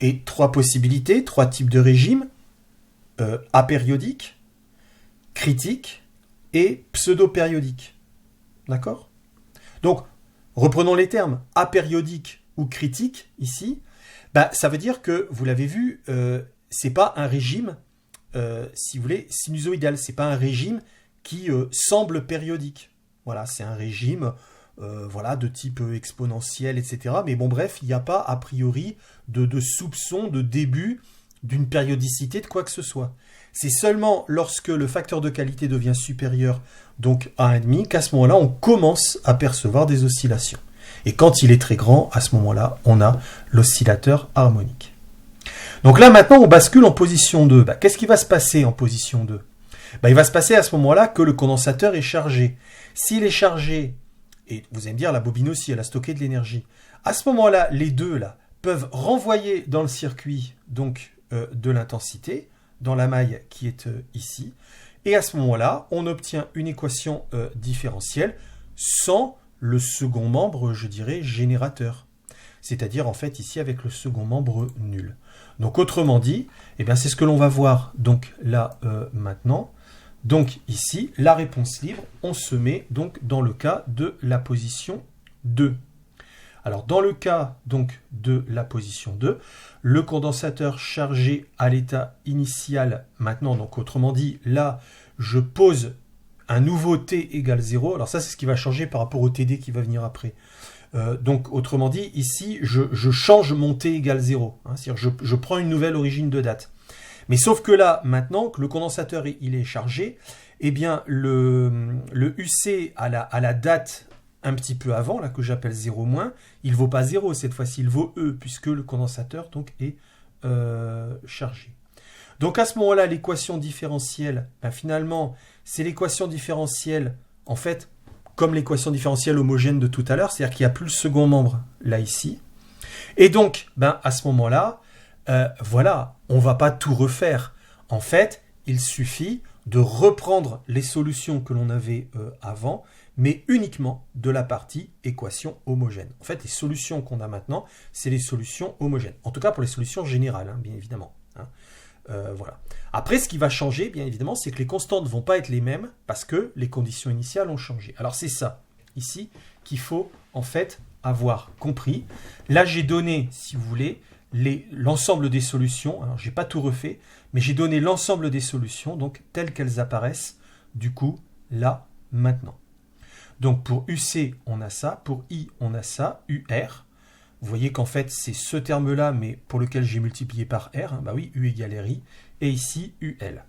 et 3 possibilités, 3 types de régimes, apériodique, critique et pseudo-périodique. D'accord? Donc, reprenons les termes. Apériodique ou critique, ici, ça veut dire que, vous l'avez vu, c'est pas un régime, si vous voulez, sinusoïdal. C'est pas un régime qui semble périodique. Voilà, c'est un régime voilà, de type exponentiel, etc. Mais bon, bref, il n'y a pas, a priori, de soupçon de début d'une périodicité de quoi que ce soit. C'est seulement lorsque le facteur de qualité devient supérieur, donc à 1,5, qu'à ce moment-là, on commence à percevoir des oscillations. Et quand il est très grand, à ce moment-là, on a l'oscillateur harmonique. Donc là, maintenant, on bascule en position 2. Qu'est-ce qui va se passer en position 2 ? Il va se passer à ce moment-là que le condensateur est chargé. S'il est chargé, et vous allez me dire, la bobine aussi, elle a stocké de l'énergie. À ce moment-là, les deux là, peuvent renvoyer dans le circuit donc, de l'intensité, dans la maille qui est ici. Et à ce moment-là, on obtient une équation différentielle sans le second membre, je dirais, générateur. C'est-à-dire, en fait, ici, avec le second membre nul. Donc, autrement dit, c'est ce que l'on va voir donc là, maintenant. Donc, ici, la réponse libre, on se met donc dans le cas de la position 2. Alors, dans le cas donc de la position 2, le condensateur chargé à l'état initial maintenant, donc autrement dit, là, je pose un nouveau T égale 0. Alors ça, c'est ce qui va changer par rapport au TD qui va venir après. Donc, autrement dit, ici, je change mon T égale 0. Hein, c'est-à-dire je prends une nouvelle origine de date. Mais sauf que là, maintenant que le condensateur il est chargé, eh bien, le UC à la date un petit peu avant, là que j'appelle 0-, il ne vaut pas 0 cette fois-ci, il vaut E, puisque le condensateur donc, est chargé. Donc à ce moment-là, l'équation différentielle, finalement, c'est l'équation différentielle, en fait, comme l'équation différentielle homogène de tout à l'heure, c'est-à-dire qu'il n'y a plus le second membre, là, ici. Et donc, à ce moment-là, voilà, on ne va pas tout refaire. En fait, il suffit de reprendre les solutions que l'on avait avant, mais uniquement de la partie équation homogène. En fait, les solutions qu'on a maintenant, c'est les solutions homogènes. En tout cas, pour les solutions générales, hein, bien évidemment. Hein. Voilà. Après, ce qui va changer, bien évidemment, c'est que les constantes ne vont pas être les mêmes parce que les conditions initiales ont changé. Alors, c'est ça, ici, qu'il faut, en fait, avoir compris. Là, j'ai donné, si vous voulez, l'ensemble des solutions. Alors, je n'ai pas tout refait, mais j'ai donné l'ensemble des solutions, donc telles qu'elles apparaissent, du coup, là, maintenant. Donc, pour UC, on a ça. Pour I, on a ça. UR. Vous voyez qu'en fait, c'est ce terme-là, mais pour lequel j'ai multiplié par R. Hein, oui, U égale RI. Et ici, UL.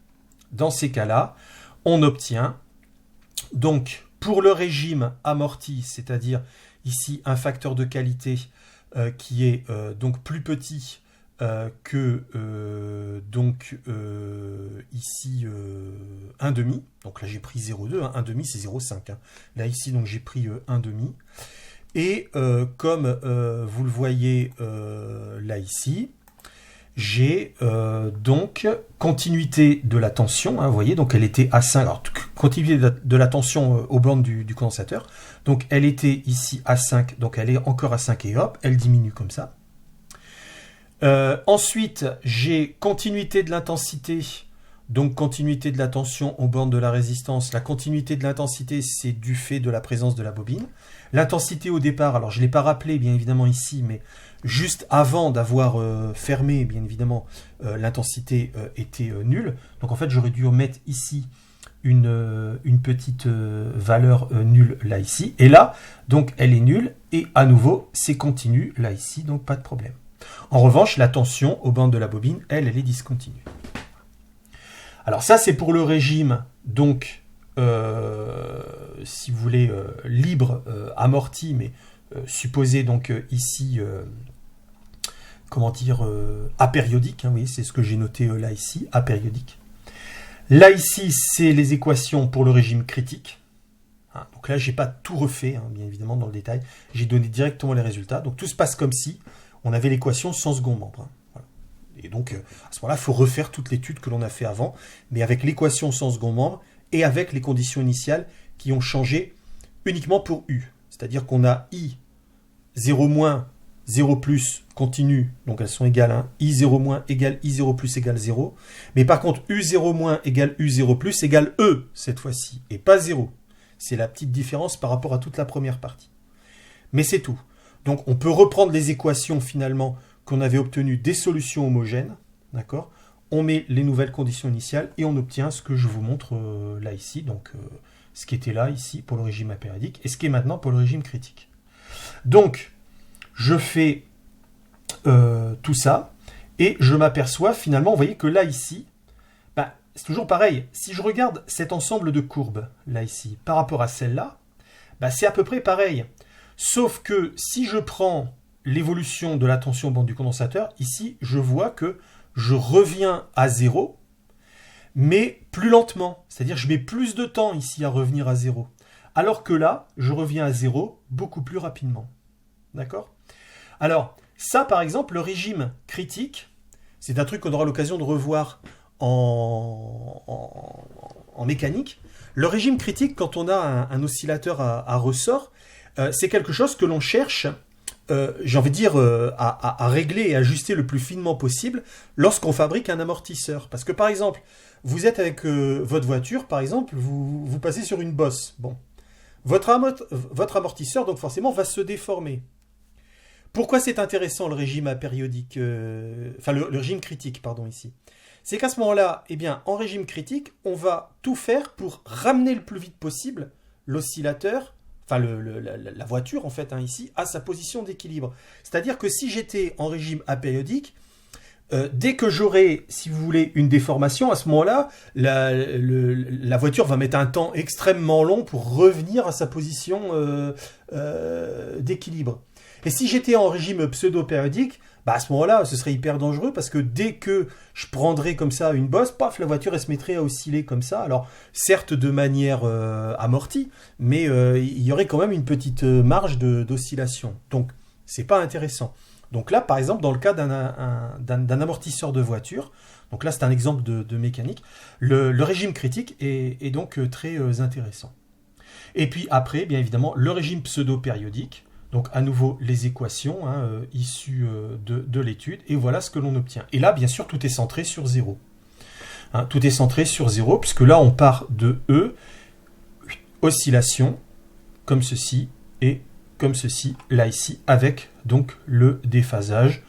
Dans ces cas-là, on obtient, donc, pour le régime amorti, c'est-à-dire ici un facteur de qualité qui est donc plus petit que ici 1,5. Donc là j'ai pris 0,2, hein, 1,5 c'est 0,5. Hein. Là ici donc j'ai pris 1,5. Et comme vous le voyez là ici, j'ai donc continuité de la tension, hein, vous voyez, donc elle était à 5, alors continuité de la tension aux bornes du condensateur, donc elle était ici à 5, donc elle est encore à 5 et hop, elle diminue comme ça. Ensuite, j'ai continuité de l'intensité, donc continuité de la tension aux bornes de la résistance. La continuité de l'intensité, c'est du fait de la présence de la bobine. L'intensité au départ, alors je ne l'ai pas rappelé bien évidemment ici, mais juste avant d'avoir fermé, bien évidemment, l'intensité était nulle. Donc en fait, j'aurais dû mettre ici une petite valeur nulle là ici. Et là, donc elle est nulle. Et à nouveau, c'est continu là ici, donc pas de problème. En revanche, la tension aux bandes de la bobine, elle est discontinue. Alors ça, c'est pour le régime, donc, si vous voulez, libre, amorti, mais supposé donc ici, comment dire, apériodique, hein, oui, c'est ce que j'ai noté là ici, apériodique. Là ici, c'est les équations pour le régime critique. Hein, donc là, j'ai pas tout refait, hein, bien évidemment, dans le détail. J'ai donné directement les résultats. Donc tout se passe comme si on avait l'équation sans second membre. Hein. Voilà. Et donc, à ce moment-là, il faut refaire toute l'étude que l'on a fait avant, mais avec l'équation sans second membre et avec les conditions initiales qui ont changé uniquement pour U. c'est-à-dire qu'on a I 0 moins 0 plus continu, donc elles sont égales, hein, I0 moins égale I0 plus égale 0. Mais par contre, U0 moins égale U0 plus égale E cette fois-ci, et pas 0. C'est la petite différence par rapport à toute la première partie. Mais c'est tout. Donc on peut reprendre les équations finalement qu'on avait obtenues des solutions homogènes, d'accord ? On met les nouvelles conditions initiales et on obtient ce que je vous montre là ici, donc ce qui était là ici pour le régime apériodique et ce qui est maintenant pour le régime critique. Donc, je fais tout ça, et je m'aperçois finalement, vous voyez que là, ici, bah, c'est toujours pareil. Si je regarde cet ensemble de courbes, là, ici, par rapport à celle-là, bah, c'est à peu près pareil. Sauf que si je prends l'évolution de la tension bande du condensateur, ici, je vois que je reviens à 0, mais plus lentement. C'est-à-dire que je mets plus de temps ici à revenir à 0. Alors que là, je reviens à 0 beaucoup plus rapidement. D'accord ? Alors, ça, par exemple, le régime critique, c'est un truc qu'on aura l'occasion de revoir en mécanique. Le régime critique, quand on a un oscillateur à ressort, c'est quelque chose que l'on cherche, j'ai envie de dire, à régler et ajuster le plus finement possible lorsqu'on fabrique un amortisseur. Parce que, par exemple, vous êtes avec votre voiture, par exemple, vous passez sur une bosse. Bon. Votre amortisseur, donc forcément, va se déformer. Pourquoi c'est intéressant le régime apériodique, enfin le régime critique, pardon, ici? C'est qu'à ce moment-là, eh bien, en régime critique, on va tout faire pour ramener le plus vite possible l'oscillateur, enfin la voiture, en fait, hein, ici, à sa position d'équilibre. C'est-à-dire que si j'étais en régime apériodique, dès que j'aurai, si vous voulez, une déformation, à ce moment-là, la voiture va mettre un temps extrêmement long pour revenir à sa position d'équilibre. Et si j'étais en régime pseudo-périodique, bah à ce moment-là, ce serait hyper dangereux parce que dès que je prendrais comme ça une bosse, paf, la voiture elle se mettrait à osciller comme ça. Alors, certes de manière amortie, mais il y aurait quand même une petite marge d'oscillation. Donc, c'est pas intéressant. Donc là, par exemple, dans le cas d'un amortisseur de voiture, donc là c'est un exemple de mécanique, le régime critique est donc très intéressant. Et puis après, bien évidemment, le régime pseudo-périodique, donc à nouveau les équations hein, issues de l'étude, et voilà ce que l'on obtient. Et là, bien sûr, tout est centré sur 0. Hein, tout est centré sur 0, puisque là, on part de E, oscillation, comme ceci, et comme ceci, là, ici, avec donc le déphasage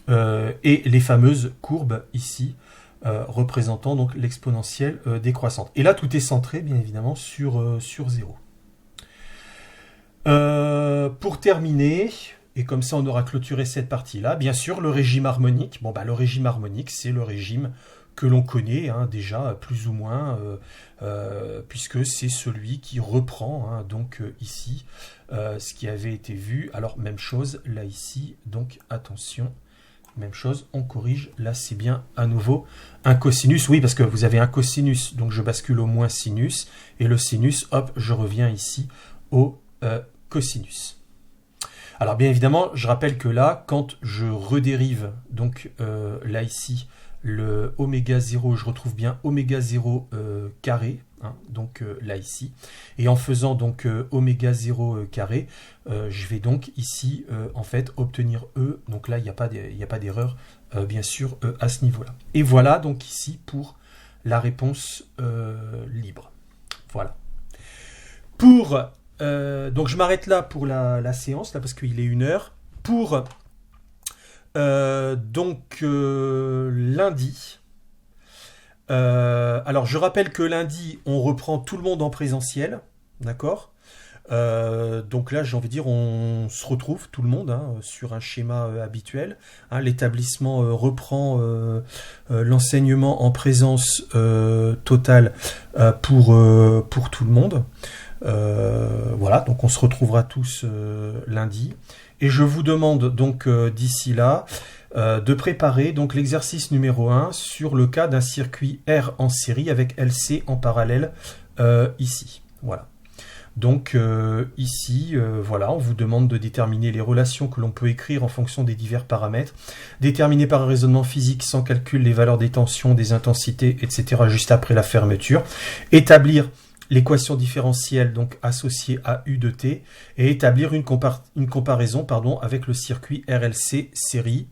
et les fameuses courbes ici, représentant donc l'exponentielle décroissante. Et là, tout est centré, bien évidemment, sur 0. Pour terminer, et comme ça on aura clôturé cette partie-là, bien sûr, le régime harmonique. Bon, bah, le régime harmonique, c'est le régime que l'on connaît hein, déjà plus ou moins, puisque c'est celui qui reprend hein, donc ici ce qui avait été vu. Alors même chose là ici, donc attention, même chose, on corrige. Là c'est bien à nouveau un cosinus, oui parce que vous avez un cosinus, donc je bascule au moins sinus, et le sinus, hop, je reviens ici au cosinus. Alors bien évidemment, je rappelle que là, quand je redérive, donc là ici, le oméga 0, je retrouve bien oméga 0 carré, hein, donc là ici, et en faisant donc oméga 0 carré, je vais donc ici en fait obtenir E, donc là il n'y a pas d'erreur bien sûr à ce niveau-là. Et voilà donc ici pour la réponse libre. Voilà. Pour donc je m'arrête là pour la séance, là, parce qu'il est 1 heure. Pour lundi, alors je rappelle que lundi, on reprend tout le monde en présentiel, d'accord ? Donc là, j'ai envie de dire, on se retrouve tout le monde hein, sur un schéma habituel. Hein, l'établissement reprend l'enseignement en présence totale pour tout le monde. Voilà, donc on se retrouvera tous lundi. Et je vous demande donc d'ici là de préparer donc l'exercice numéro 1 sur le cas d'un circuit R en série avec LC en parallèle ici. Voilà. Donc ici, voilà, on vous demande de déterminer les relations que l'on peut écrire en fonction des divers paramètres, déterminer par un raisonnement physique sans calcul les valeurs des tensions, des intensités, etc. juste après la fermeture, établir l'équation différentielle donc associée à U de t et établir une comparaison avec le circuit RLC série.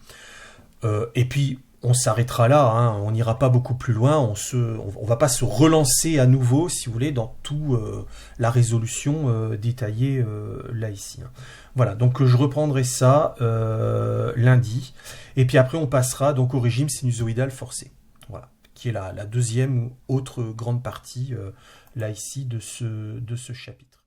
Et puis on s'arrêtera là, hein, on n'ira pas beaucoup plus loin, on va pas se relancer à nouveau, si vous voulez, dans tout la résolution détaillée là ici. Hein. Voilà, donc je reprendrai ça lundi, et puis après on passera donc au régime sinusoïdal forcé, voilà, qui est la deuxième ou autre grande partie là ici de ce chapitre.